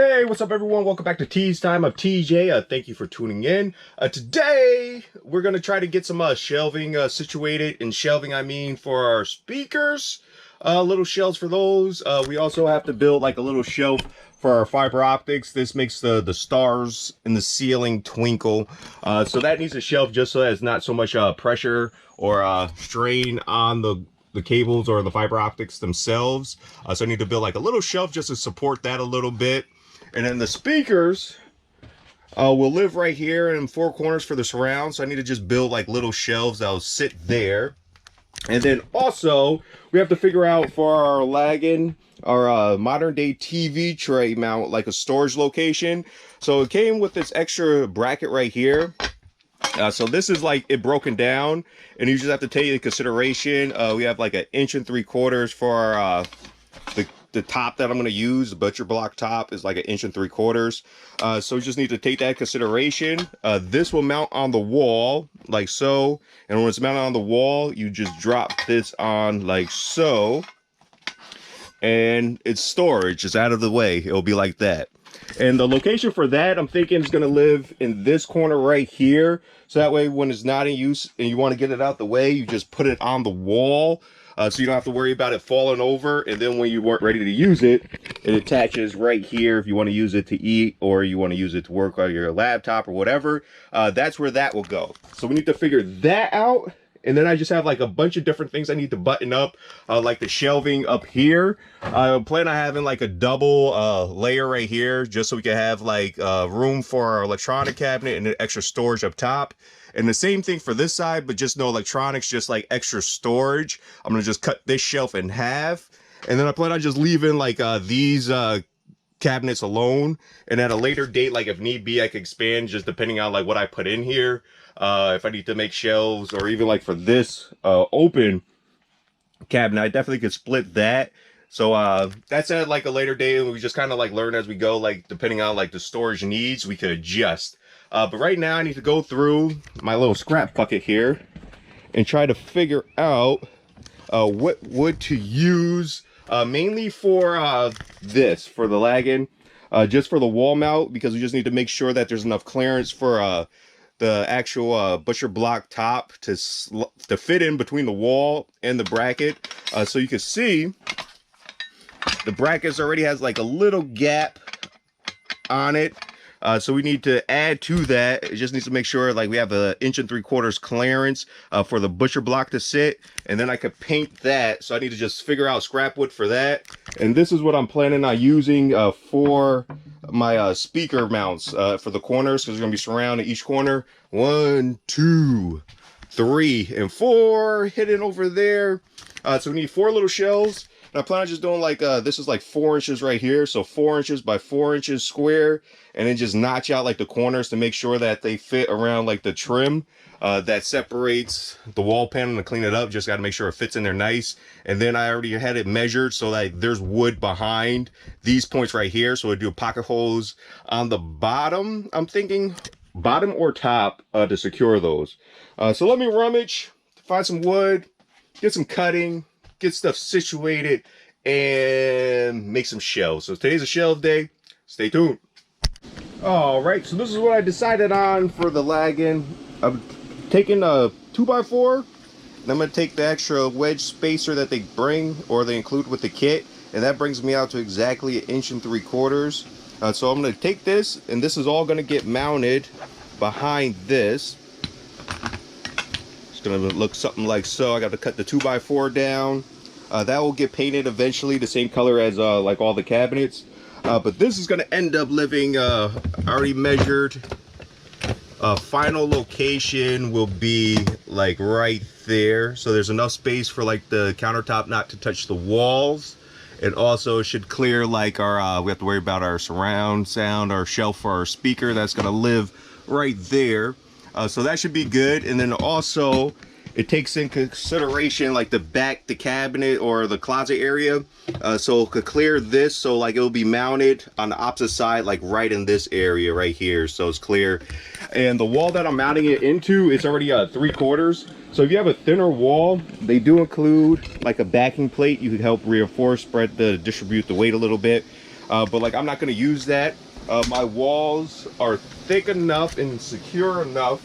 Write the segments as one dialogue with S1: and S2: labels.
S1: Hey, what's up everyone? Welcome back to Tease Time. I'm TJ. Thank you for tuning in. Today, we're going to try to get some shelving situated. And shelving, I mean for our speakers. Little shelves for those. We also have to build like a little shelf for our fiber optics. This makes the stars in the ceiling twinkle. So that needs a shelf just so there's not so much pressure or strain on the cables or the fiber optics themselves. So I need to build like a little shelf just to support that a little bit. And then the speakers will live right here in four corners for the surround. So I need to just build like little shelves that'll sit there. And then also we have to figure out for our lagging, our modern day TV tray mount, like a storage location. So it came with this extra bracket right here. So this is like it broken down, and you just have to take into consideration. We have like 1 3/4 for our, the top that I'm going to use. The butcher block top is like 1 3/4. So you just need to take that into consideration. This will mount on the wall like so, and when it's mounted on the wall, you just drop this on like so, and it's storage. It's out of the way. It'll be like that. And the location for that, I'm thinking, is going to live in this corner right here. So that way, when it's not in use and you want to get it out the way, you just put it on the wall. So you don't have to worry about it falling over. And then when you weren't ready to use it, it attaches right here if you want to use it to eat or you want to use it to work on your laptop or whatever. That's where that will go. So we need to figure that out. And then I just have like a bunch of different things I need to button up, like the shelving up here. I plan on having like a double layer right here, just so we can have like room for our electronic cabinet and an extra storage up top. And the same thing for this side, but just no electronics, just like extra storage. I'm gonna just cut this shelf in half. And then I plan on just leaving like these cabinets alone. And at a later date, like if need be, I could expand just depending on like what I put in here. If I need to make shelves, or even like for this open cabinet, I definitely could split that. So that's at like a later date, and we just kind of like learn as we go, like depending on like the storage needs, we could adjust. But right now I need to go through my little scrap bucket here and try to figure out what wood to use, mainly for this, for the lagging, just for the wall mount, because we just need to make sure that there's enough clearance for the actual butcher block top to fit in between the wall and the bracket. So you can see the brackets already has like a little gap on it. So we need to add to that. It just needs to make sure like we have a 1 3/4 clearance for the butcher block to sit, and then I could paint that. So I need to just figure out scrap wood for that. And this is what I'm planning on using for my speaker mounts for the corners, because there's gonna be surrounding each corner. 1, 2, 3, and 4 hidden over there. So we need 4 little shelves. And I plan on just doing like this is like 4 inches right here, so 4 inches by 4 inches square, and then just notch out like the corners to make sure that they fit around like the trim that separates the wall panel. To clean it up, just got to make sure it fits in there nice. And then I already had it measured so that there's wood behind these points right here, so I do pocket holes on the bottom. I'm thinking bottom or top to secure those. So let me rummage, find some wood, get some cutting, get stuff situated, and make some shelves. So today's a shelf day. Stay tuned. All right, so this is what I decided on for the lagging. I'm taking a 2x4, and I'm going to take the extra wedge spacer that they bring, or they include with the kit, and that brings me out to exactly 1 3/4. So I'm going to take this, and this is all going to get mounted behind this. It's going to look something like so. I got to cut the 2x4 down. That will get painted eventually the same color as like all the cabinets. But this is going to end up living already measured. Final location will be like right there. So there's enough space for like the countertop not to touch the walls. It also should clear like our, we have to worry about our surround sound, our shelf for our speaker. That's going to live right there. So that should be good. And then also it takes in consideration like the cabinet or the closet area. So it could clear this, so like it will be mounted on the opposite side, like right in this area right here, so it's clear. And the wall that I'm mounting it into, it's already 3/4. So if you have a thinner wall, they do include like a backing plate. You could help reinforce, distribute the weight a little bit. but like I'm not going to use that. My walls are thick enough and secure enough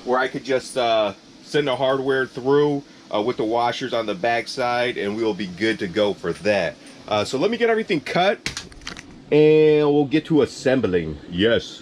S1: where I could just send the hardware through with the washers on the back side, and we'll be good to go for that. So let me get everything cut and we'll get to assembling. Yes.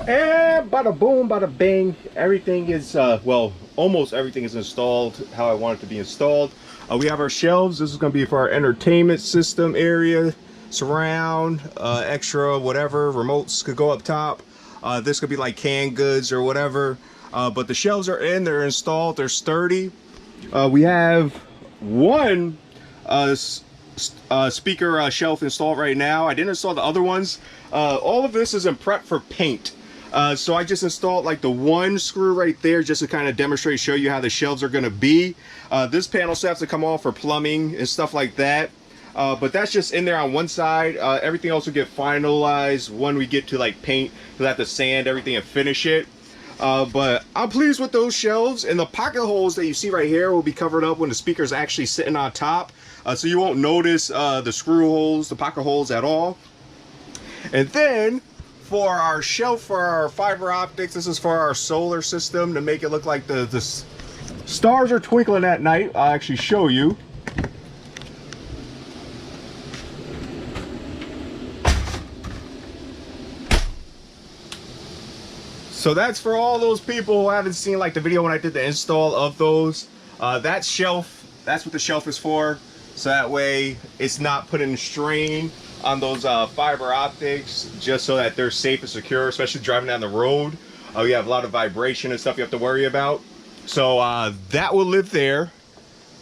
S1: And bada boom, bada bang, everything is, well, almost everything is installed how I want it to be installed. We have our shelves. This is going to be for our entertainment system area, surround, extra, whatever. Remotes could go up top. This could be like canned goods or whatever. But the shelves are in, they're installed, they're sturdy. We have one speaker shelf installed right now. I didn't install the other ones. All of this is in prep for paint. So I just installed like the one screw right there just to kind of demonstrate, show you how the shelves are going to be. This panel still has to come off for plumbing and stuff like that. But that's just in there on one side. Everything else will get finalized when we get to like paint. We'll have to sand everything and finish it. But I'm pleased with those shelves, and the pocket holes that you see right here will be covered up when the speaker is actually sitting on top. So you won't notice the screw holes, the pocket holes at all. And then for our shelf for our fiber optics, this is for our solar system to make it look like the stars are twinkling at night. I'll actually show you. So that's for all those people who haven't seen like the video when I did the install of those. That shelf, that's what the shelf is for. So that way it's not putting strain on those fiber optics, just so that they're safe and secure, especially driving down the road. You have a lot of vibration and stuff you have to worry about. So that will live there.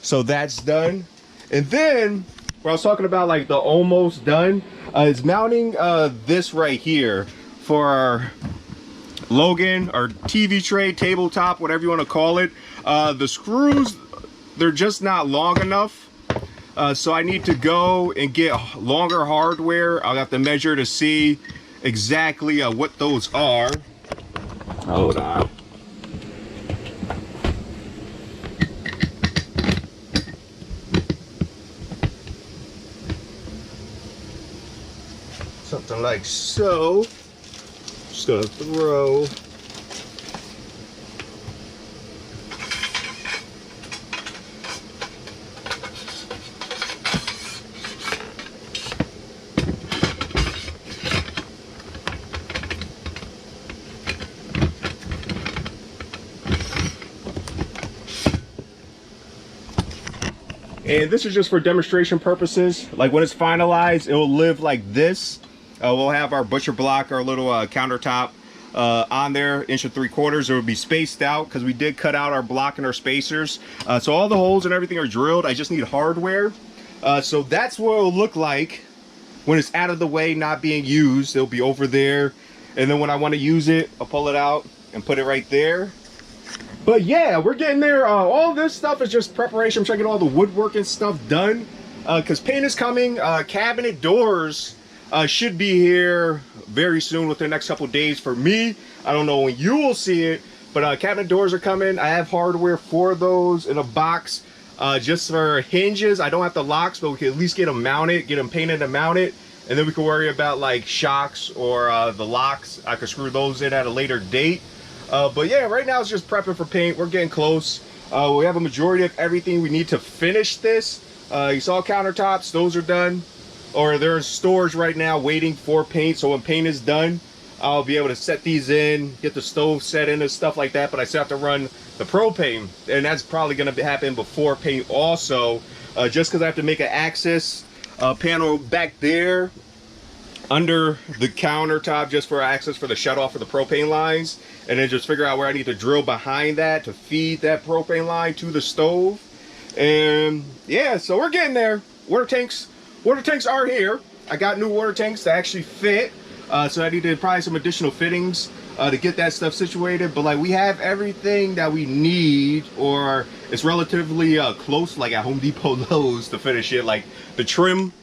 S1: So that's done. And then where I was talking about like the almost done is mounting this right here for our Logan, our TV tray, tabletop, whatever you want to call it. The screws, they're just not long enough. So I need to go and get longer hardware. I'll have to measure to see exactly what those are. Hold on. Something like so. Just gonna throw. And this is just for demonstration purposes. Like when it's finalized, it will live like this. We'll have our butcher block, our little countertop on there, 1.75 inches. It will be spaced out because we did cut out our block and our spacers. So all the holes and everything are drilled. I just need hardware. So that's what it'll look like when it's out of the way, not being used. It'll be over there. And then when I want to use it, I'll pull it out and put it right there. But yeah, we're getting there. All this stuff is just preparation. I'm trying to get all the woodworking stuff done because paint is coming. Cabinet doors should be here very soon, within the next couple days for me. I don't know when you will see it, but cabinet doors are coming. I have hardware for those in a box just for hinges. I don't have the locks, but we can at least get them mounted, get them painted and mounted, and then we can worry about like shocks or the locks. I could screw those in at a later date. But yeah, right now it's just prepping for paint. We're getting close. We have a majority of everything we need to finish this. You saw countertops, those are done, or they're in storage right now waiting for paint. So when paint is done, I'll be able to set these in, get the stove set in and stuff like that. But I still have to run the propane, and that's probably going to happen before paint also, just because I have to make an access panel back there under the countertop just for access for the shut off for the propane lines, and then just figure out where I need to drill behind that to feed that propane line to the stove. And yeah, so we're getting there. Water tanks are here. I got new water tanks to actually fit, so I need to probably some additional fittings to get that stuff situated. But like we have everything that we need, or it's relatively close, like at Home Depot, Lowe's, to finish it. Like the trim,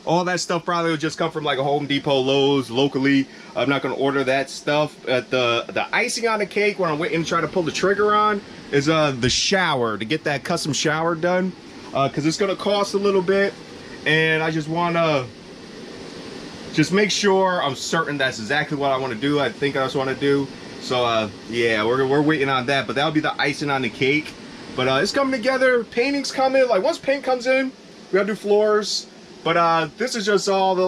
S1: all that stuff probably will just come from like a Home Depot, Lowe's locally. I'm not going to order that stuff. The icing on the cake when I'm waiting to try to pull the trigger on is the shower, to get that custom shower done, because it's going to cost a little bit, and I just want to just make sure I'm certain that's exactly what I want to do. I think that's what I want to do. So yeah, we're waiting on that, but that'll be the icing on the cake. But it's coming together. Painting's coming. Like once paint comes in, we gotta do floors. But this is just all the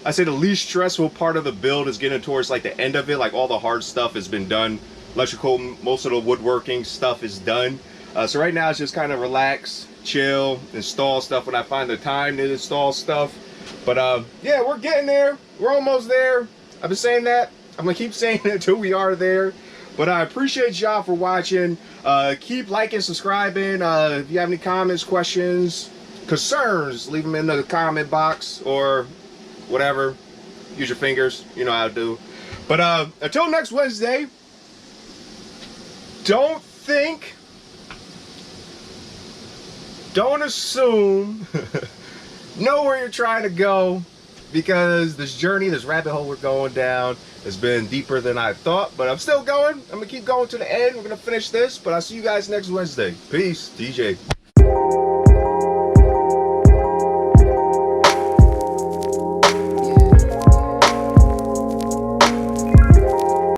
S1: I say the least stressful part of the build is getting towards like the end of it. Like all the hard stuff has been done. Electrical, most of the woodworking stuff is done. So right now it's just kind of relax, chill, install stuff when I find the time to install stuff. But yeah, we're getting there. We're almost there. I've been saying that. I'm gonna keep saying it until we are there. But I appreciate y'all for watching. Keep liking, subscribing. If you have any comments, questions, concerns, leave them in the comment box or whatever. Use your fingers, you know how to do. But until next Wednesday, don't think, don't assume, know where you're trying to go, because this journey, this rabbit hole we're going down has been deeper than I thought. But I'm still going. I'm gonna keep going to the end. We're gonna finish this, but I'll see you guys next Wednesday. Peace. DJ.